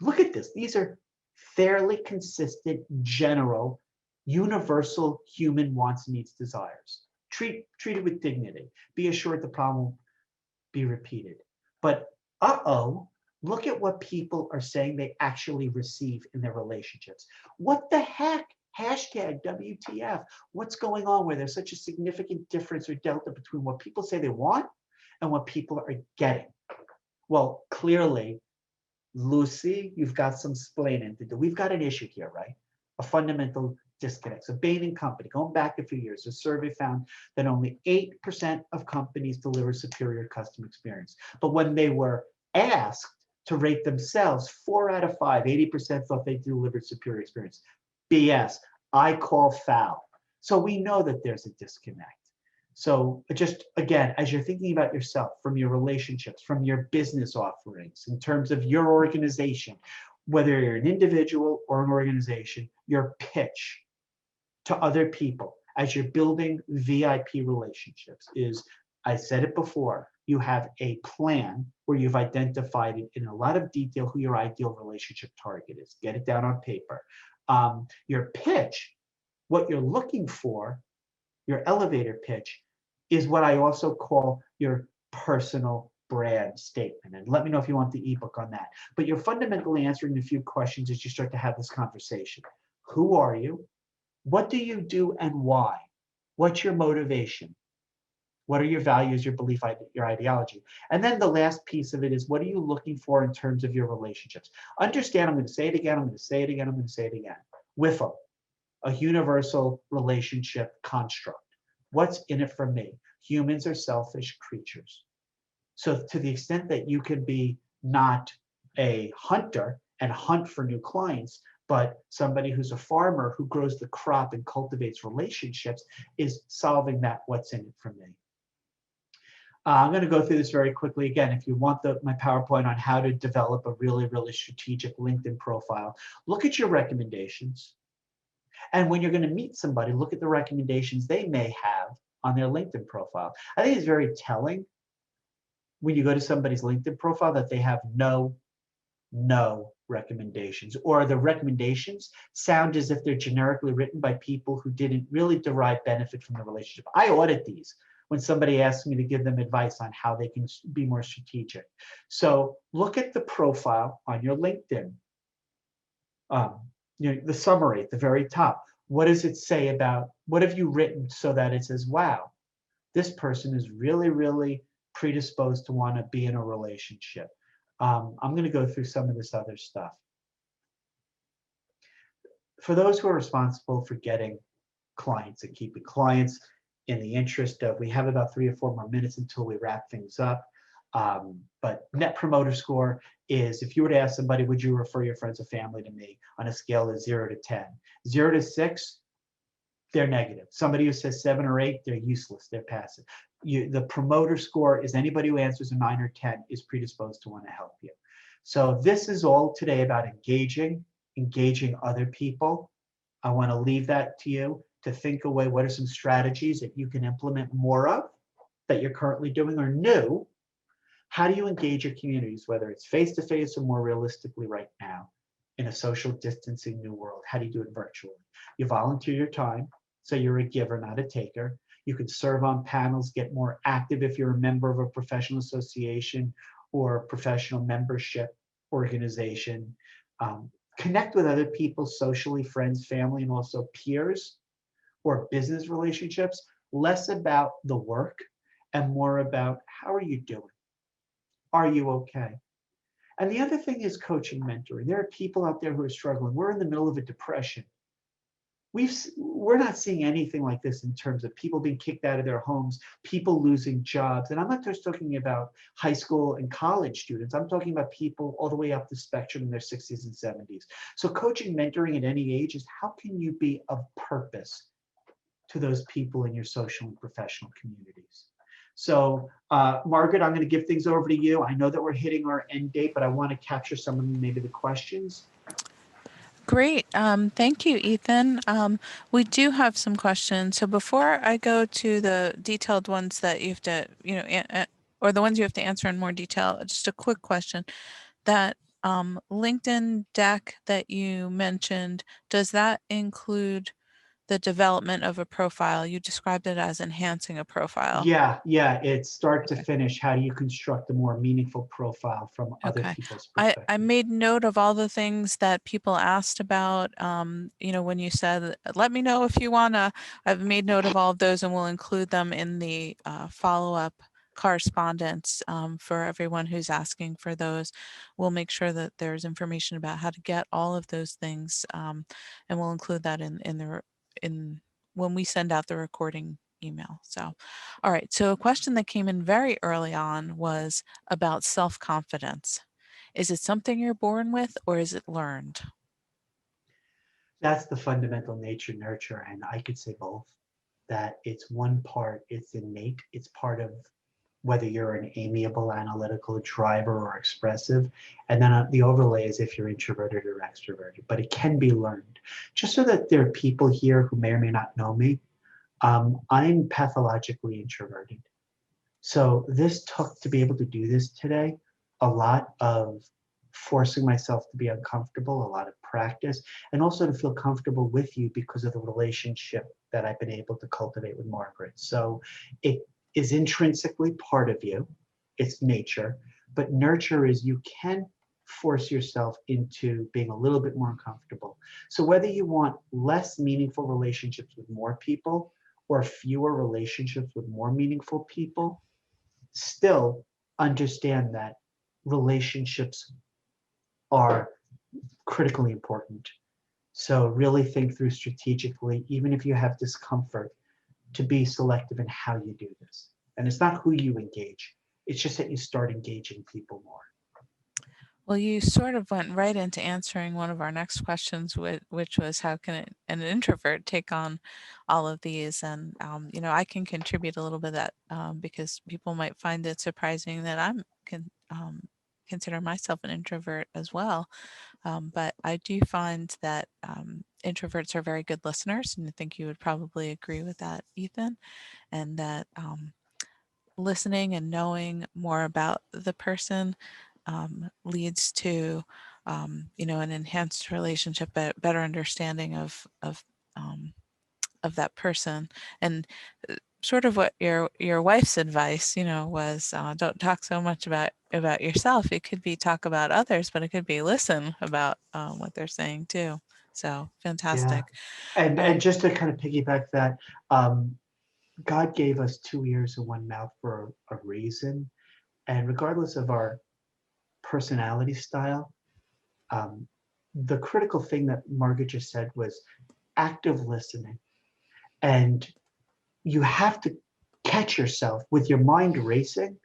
Look at this. These are fairly consistent, general, universal human wants, needs, desires. Treat it with dignity. Be assured the problem will be repeated. But look at what people are saying they actually receive in their relationships. What the heck? Hashtag WTF. What's going on where there's such a significant difference or delta between what people say they want and what people are getting? Well, clearly, Lucy, you've got some splaining to do. We've got an issue here, right? A fundamental disconnect. So Bain & Company, going back a few years, a survey found that only 8% of companies deliver superior customer experience. But when they were asked to rate themselves, 4 out of 5, 80% thought they delivered superior experience. BS. I call foul. So we know that there's a disconnect. So just again, as you're thinking about yourself, from your relationships, from your business offerings, in terms of your organization, whether you're an individual or an organization, your pitch to other people as you're building VIP relationships is, I said it before, you have a plan where you've identified in a lot of detail who your ideal relationship target is. Get it down on paper. Your pitch, what you're looking for, your elevator pitch, is what I also call your personal brand statement. And let me know if you want the ebook on that. But you're fundamentally answering a few questions as you start to have this conversation. Who are you? What do you do and why? What's your motivation? What are your values, your belief, your ideology? And then the last piece of it is, what are you looking for in terms of your relationships? Understand, I'm going to say it again, I'm going to say it again, I'm going to say it again. WIFO, a universal relationship construct. What's in it for me? Humans are selfish creatures. So to the extent that you can be not a hunter and hunt for new clients, but somebody who's a farmer who grows the crop and cultivates relationships, is solving that what's in it for me. I'm going to go through this very quickly. Again, if you want my PowerPoint on how to develop a really, really strategic LinkedIn profile, look at your recommendations. And when you're going to meet somebody, look at the recommendations they may have on their LinkedIn profile. I think it's very telling when you go to somebody's LinkedIn profile that they have no recommendations, or the recommendations sound as if they're generically written by people who didn't really derive benefit from the relationship. I audit these when somebody asks me to give them advice on how they can be more strategic. So look at the profile on your LinkedIn. The summary at the very top. What does it say about, what have you written so that it says, wow, this person is really, really predisposed to want to be in a relationship. I'm going to go through some of this other stuff. For those who are responsible for getting clients and keeping clients, in the interest of, we have about 3 or 4 more minutes until we wrap things up. But Net Promoter Score is, if you were to ask somebody, would you refer your friends or family to me, on a scale of 0 to 10? 0 to 6, they're negative. Somebody who says 7 or 8, they're useless, they're passive. The promoter score is anybody who answers a 9 or 10 is predisposed to want to help you. So this is all today about engaging other people. I want to leave that to you to think away, what are some strategies that you can implement more of that you're currently doing or new? How do you engage your communities, whether it's face-to-face or more realistically right now in a social distancing new world? How do you do it virtually? You volunteer your time, so you're a giver, not a taker. You can serve on panels, get more active if you're a member of a professional association or professional membership organization. Connect with other people socially, friends, family, and also peers or business relationships, less about the work and more about how are you doing? Are you okay? And the other thing is coaching, mentoring. There are people out there who are struggling. We're in the middle of a depression. We're not seeing anything like this in terms of people being kicked out of their homes, people losing jobs. And I'm not just talking about high school and college students. I'm talking about people all the way up the spectrum in their 60s and 70s. So coaching, mentoring at any age is how can you be of purpose to those people in your social and professional communities? So, Margaret, I'm going to give things over to you. I know that we're hitting our end date, but I want to capture some of maybe the questions. Great. Thank you, Ethan. We do have some questions. So before I go to the detailed ones that you have to, or the ones you have to answer in more detail, just a quick question. That LinkedIn deck that you mentioned, does that include the development of a profile? You described it as enhancing a profile. Yeah, it's start to Okay. finish. How do you construct a more meaningful profile from other Okay. people's I perspective? made note of all the things that people asked about. When you said, let me know if you wanna, I've made note of all of those and we'll include them in the follow-up correspondence for everyone who's asking for those. We'll make sure that there's information about how to get all of those things, and we'll include that in when we send out the recording email. So, all right. So a question that came in very early on was about self-confidence. Is it something you're born with or is it learned? That's the fundamental nature nurture, and I could say both. That it's one part, it's innate, it's part of whether you're an amiable, analytical driver or expressive, and then the overlay is if you're introverted or extroverted. But it can be learned. Just so that there are people here who may or may not know me, I'm pathologically introverted. So this took to be able to do this today, a lot of forcing myself to be uncomfortable, a lot of practice, and also to feel comfortable with you because of the relationship that I've been able to cultivate with Margaret. So it is intrinsically part of you, it's nature, but nurture is you can force yourself into being a little bit more uncomfortable. So whether you want less meaningful relationships with more people or fewer relationships with more meaningful people, still understand that relationships are critically important. So really think through strategically, even if you have discomfort, to be selective in how you do this. And it's not who you engage, it's just that you start engaging people more. Well, you sort of went right into answering one of our next questions, which was how can an introvert take on all of these? And, I can contribute a little bit of that because people might find it surprising that consider myself an introvert as well. But I do find that introverts are very good listeners, and I think you would probably agree with that, Ethan, and that listening and knowing more about the person leads to an enhanced relationship, a better understanding of that person. And sort of what your wife's advice was, don't talk so much about yourself. It could be talk about others, but it could be listen about what they're saying too. So Yeah. fantastic. All And right. just to kind of piggyback that, God gave us 2 ears and one mouth for a reason. And regardless of our personality style, um, the critical thing that Margaret just said was active listening. And you have to catch yourself with your mind racing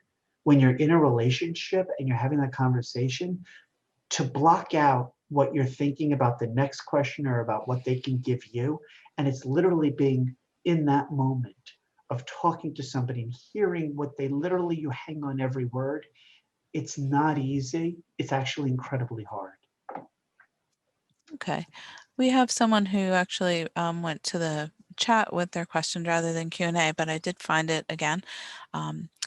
when you're in a relationship and you're having that conversation to block out what you're thinking about the next question or about what they can give you. And it's literally being in that moment of talking to somebody and hearing what they literally, you hang on every word. It's not easy. It's actually incredibly hard. Okay. We have someone who actually went to the chat with their question rather than Q&A, but I did find it again.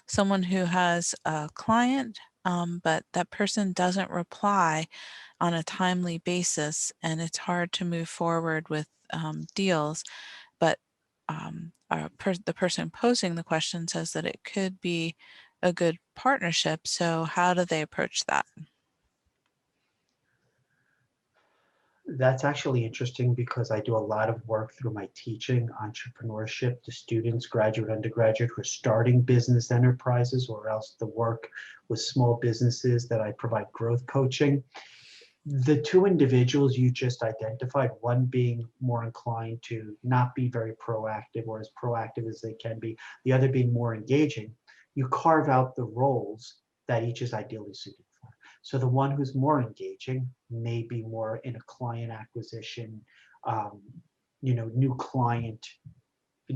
Someone who has a client, but that person doesn't reply on a timely basis, and it's hard to move forward with deals. But the person posing the question says that it could be a good partnership. So how do they approach that? That's actually interesting because I do a lot of work through my teaching entrepreneurship to students, graduate, undergraduate, who are starting business enterprises, or else the work with small businesses that I provide growth coaching. The two individuals you just identified, one being more inclined to not be very proactive or as proactive as they can be, the other being more engaging, you carve out the roles that each is ideally suited for. So the one who's more engaging may be more in a client acquisition, um, new client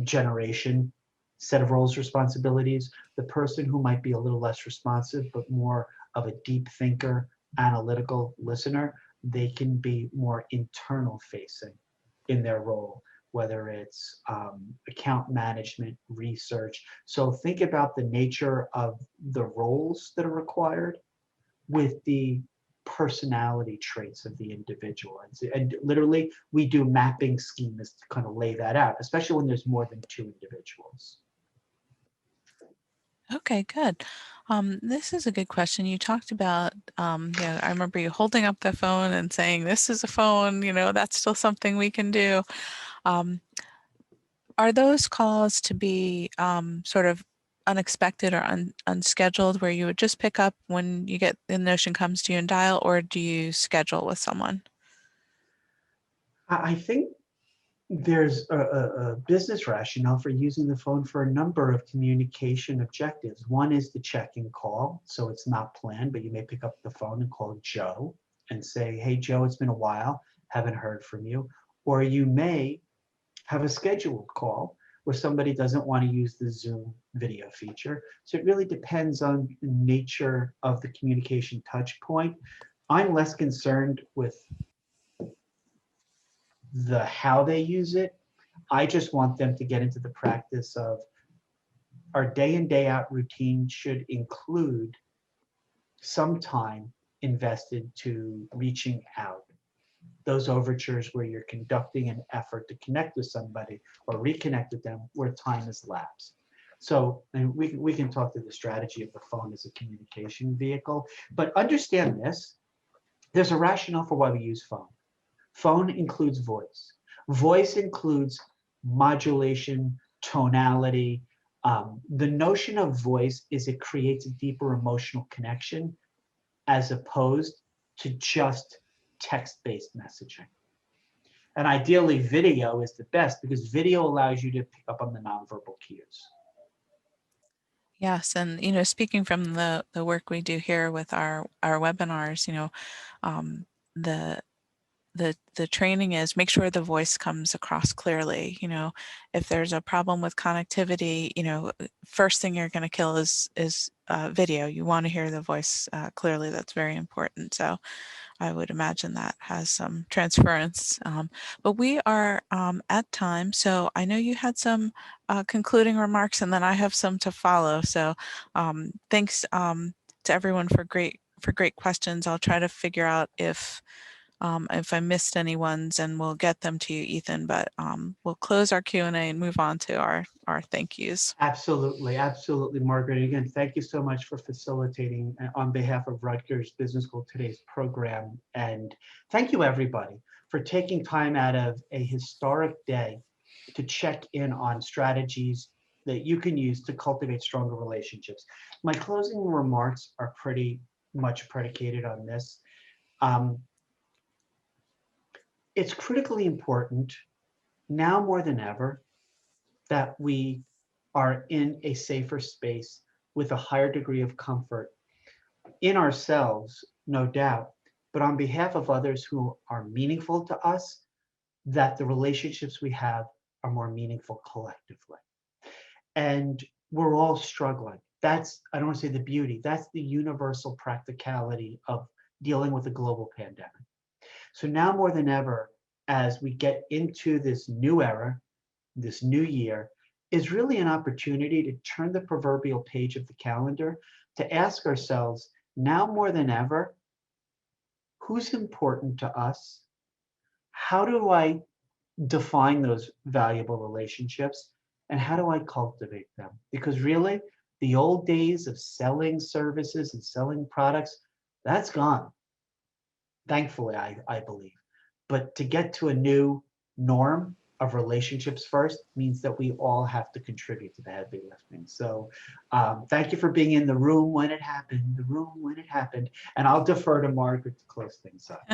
generation set of roles, responsibilities. The person who might be a little less responsive, but more of a deep thinker, analytical listener, they can be more internal facing in their role, whether it's account management, research. So think about the nature of the roles that are required with the personality traits of the individual. And literally, we do mapping schemas to kind of lay that out, especially when there's more than two individuals. Okay, good. This is a good question. You talked about, I remember you holding up the phone and saying, "This is a phone, that's still something we can do." Um, are those calls to be sort of unexpected or unscheduled, where you would just pick up when you get the notion comes to you and dial, or do you schedule with someone? I think there's a business rationale for using the phone for a number of communication objectives. One is the check-in call, so it's not planned, but you may pick up the phone and call Joe and say, "Hey, Joe, it's been a while, haven't heard from you." Or you may have a scheduled call where somebody doesn't want to use the Zoom video feature. So it really depends on the nature of the communication touch point. I'm less concerned with the how they use it. I just want them to get into the practice of our day in, day out routine should include some time invested to reaching out. Those overtures where you're conducting an effort to connect with somebody or reconnect with them where time has lapsed. So, and we can talk to the strategy of the phone as a communication vehicle, but understand this, there's a rationale for why we use phone. Phone includes voice. Voice includes modulation, tonality. The notion of voice is it creates a deeper emotional connection as opposed to just text-based messaging. And ideally, video is the best because video allows you to pick up on the nonverbal cues. Yes, and speaking from the work we do here with our webinars, um, the the training is make sure the voice comes across clearly. If there's a problem with connectivity, first thing you're going to kill is video. You want to hear the voice clearly. That's very important. So I would imagine that has some transference. But we are at time, so I know you had some concluding remarks, and then I have some to follow. So thanks to everyone for great questions. I'll try to figure out if I missed any ones, and we'll get them to you, Ethan. But we'll close our Q&A and move on to our thank yous. Absolutely, absolutely, Margaret. Again, thank you so much for facilitating on behalf of Rutgers Business School today's program. And thank you, everybody, for taking time out of a historic day to check in on strategies that you can use to cultivate stronger relationships. My closing remarks are pretty much predicated on this. It's critically important now more than ever that we are in a safer space with a higher degree of comfort in ourselves, no doubt, but on behalf of others who are meaningful to us, that the relationships we have are more meaningful collectively. And we're all struggling. That's, I don't want to say the beauty, that's the universal practicality of dealing with a global pandemic. So now more than ever, as we get into this new era, this new year, is really an opportunity to turn the proverbial page of the calendar to ask ourselves, now more than ever, who's important to us? How do I define those valuable relationships? And how do I cultivate them? Because really, the old days of selling services and selling products, that's gone. Thankfully, I believe. But to get to a new norm of relationships first means that we all have to contribute to the heavy lifting. So thank you for being in the room when it happened, the room when it happened. And I'll defer to Margaret to close things up.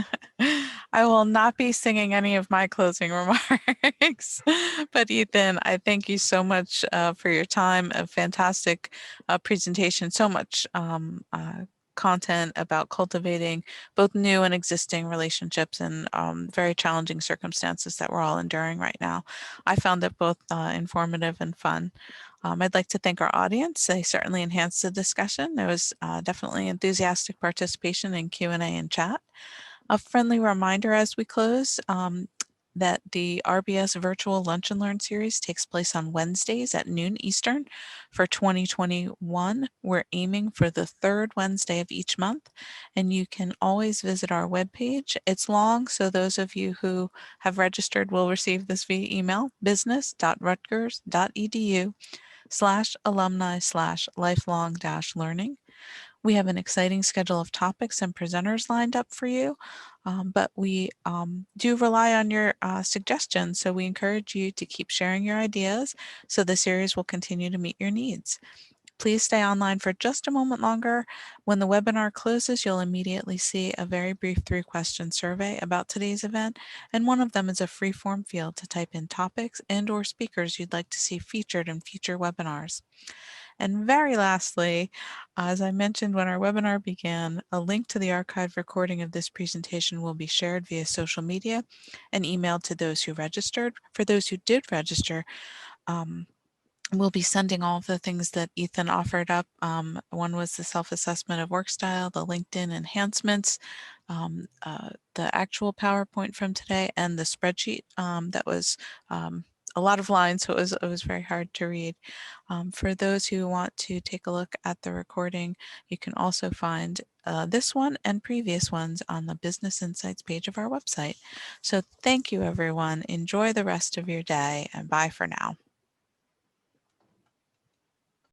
I will not be singing any of my closing remarks, but Ethan, I thank you so much for your time. A fantastic presentation, so much content about cultivating both new and existing relationships in very challenging circumstances that we're all enduring right now. I found it both informative and fun. I'd like to thank our audience. They certainly enhanced the discussion. There was definitely enthusiastic participation in Q&A and chat. A friendly reminder as we close that the RBS Virtual Lunch and Learn series takes place on Wednesdays at noon Eastern for 2021. We're aiming for the third Wednesday of each month, and you can always visit our webpage. It's long, so those of you who have registered will receive this via email, business.rutgers.edu/alumni/lifelong-learning. We have an exciting schedule of topics and presenters lined up for you, but we do rely on your suggestions. So we encourage you to keep sharing your ideas so the series will continue to meet your needs. Please stay online for just a moment longer. When the webinar closes, you'll immediately see a very brief 3-question survey about today's event, and one of them is a free-form field to type in topics and/or speakers you'd like to see featured in future webinars. And very lastly, as I mentioned when our webinar began, a link to the archived recording of this presentation will be shared via social media and emailed to those who registered. For those who did register, we'll be sending all of the things that Ethan offered up. One was the self-assessment of work style, the LinkedIn enhancements, the actual PowerPoint from today, and the spreadsheet that was a lot of lines, so it was very hard to read. For those who want to take a look at the recording, you can also find this one and previous ones on the Business Insights page of our website. So thank you, everyone. Enjoy the rest of your day, and bye for now.